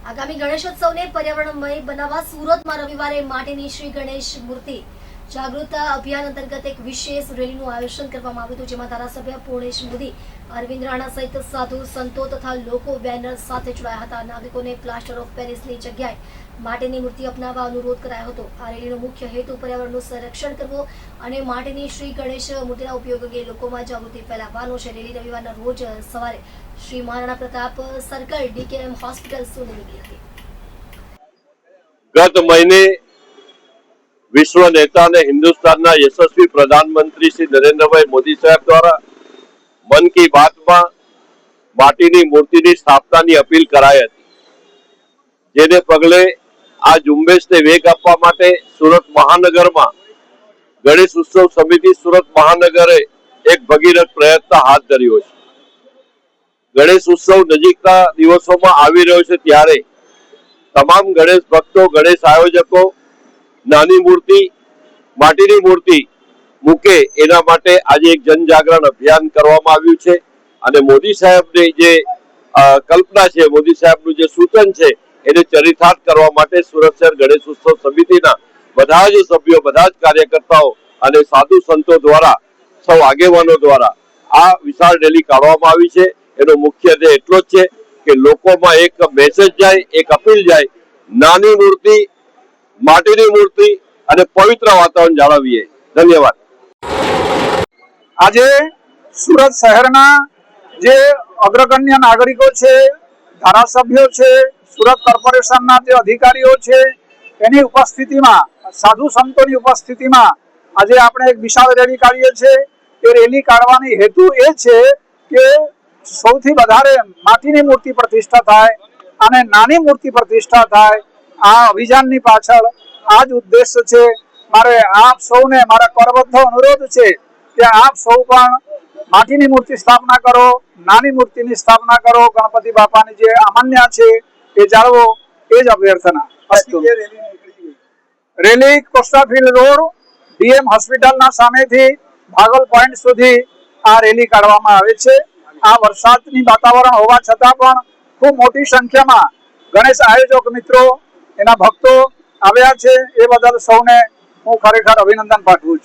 આગામી ગણેશોત્સવને પર્યાવરણમય બનાવવા સુરતમાં રવિવારે માટીની શ્રી ગણેશ મૂર્તિ જાગૃતતા અભિયાન અંતર્ગત એક વિશેષ રેલીનું આયોજન કરવામાં આવ્યું હતું, જેમાં ધારાસભ્ય પૂર્ણેશ મોદી, અરવિંદ રાણા સહિત સાધુ સંતો તથા લોકો બેનર સાથે જોડાયા હતા. નાગરિકોને પ્લાસ્ટર ઓફ પેરિસની જગ્યાએ માટીની મૂર્તિ અપનાવવા અનુરોધ કરાયો હતો. આ રેલીનો મુખ્ય હેતુ પર્યાવરણનું સંરક્ષણ કરવો અને માટીની શ્રી ગણેશ મૂર્તિના ઉપયોગ અંગે લોકોમાં જાગૃતિ ફેલાવવાનો છે. રેલી રવિવારના રોજ સવારે Shri Maharana Pratap circle DKM hospital સુધી નીકળી હતી. ગત મહિને વિશ્વ નેતા અને હિન્દુસ્તાનના યશસ્વી પ્રધાનમંત્રી શ્રી નરેન્દ્રભાઈ મોદી સાહેબ દ્વારા મન કી બાતમાં માટીની મૂર્તિની સ્થાપનાની અપીલ કરાઈ હતી, જેને પગલે આ ઝુંબેશને વેગ આપવા માટે સુરત મહાનગરમાં ગણેશ ઉત્સવ સમિતિ સુરત મહાનગરે એક ભગીરથ પ્રયત્ન હાથ ધર્યો છે. ગણેશ ઉત્સવ નજીકના દિવસોમાં આવી રહ્યો છે, ત્યારે તમામ ગણેશ ભક્તો, ગણેશ આયોજકો નાની મૂર્તિ, માટીની મૂર્તિ મૂકે એના માટે આજે એક જનજાગરણ અભિયાન કરવામાં આવ્યું છે. અને મોદી સાહેબની જે કલ્પના છે, મોદી સાહેબનું જે સૂચન છે, એને ચરિતાર્થ કરવા માટે સુરત શહેર ગણેશ ઉત્સવ સમિતિના બધા જ સભ્યો, બધા જ કાર્યકર્તાઓ અને સાધુ સંતો દ્વારા, સૌ આગેવાનો દ્વારા આ વિશાળ રેલી કાઢવામાં આવી છે. એનો મુખ્ય ધ્યેય એટલો જ છે કે લોકોમાં એક મેસેજ જાય, એક અપીલ જાય, નાની મૂર્તિ, માટીની મૂર્તિ અને પવિત્ર વાતાવરણ જાળવીએ. ધન્યવાદ. આજે સુરત શહેરના જે અગ્રગણ્ય નાગરિકો છે, ધારાસભ્યો છે, સુરત કોર્પોરેશનના જે અધિકારીઓ છે, એની ઉપસ્થિતિમાં, સાધુ સંતોની ઉપસ્થિતિમાં આજે આપણે એક વિશાળ રેલી કાઢીએ છીએ. એ રેલી કાઢવાની હેતુ એ છે કે સૌથી વધારે માટીની મૂર્તિ પ્રતિષ્ઠા થાય અને નાની મૂર્તિ પ્રતિષ્ઠા થાય. આ અભિયાનની પાછળ આ જ ઉદ્દેશ્ય છે. મારે આપ સૌને મારા કરબદ્ધ અનુરોધ છે કે આપ સૌ પણ માટીની મૂર્તિ સ્થાપના કરો, નાની મૂર્તિની સ્થાપના કરો. ગણપતિ બાપાની જે અમાન્યા છે એ જાળવો, એ જ અભ્યર્થના. રેલી કોસ્ટાફિલ્ડ રોડ DM હોસ્પિટલના સામેથી ભાગલ પોઈન્ટ સુધી આ રેલી કાઢવામાં આવે છે. આ વરસાદની વાતાવરણ હોવા છતાં પણ ખૂબ મોટી સંખ્યામાં ગણેશ આયોજક મિત્રો, એના ભક્તો આવ્યા છે. એ બદલ સૌને હું ખરેખર અભિનંદન પાઠવું છું.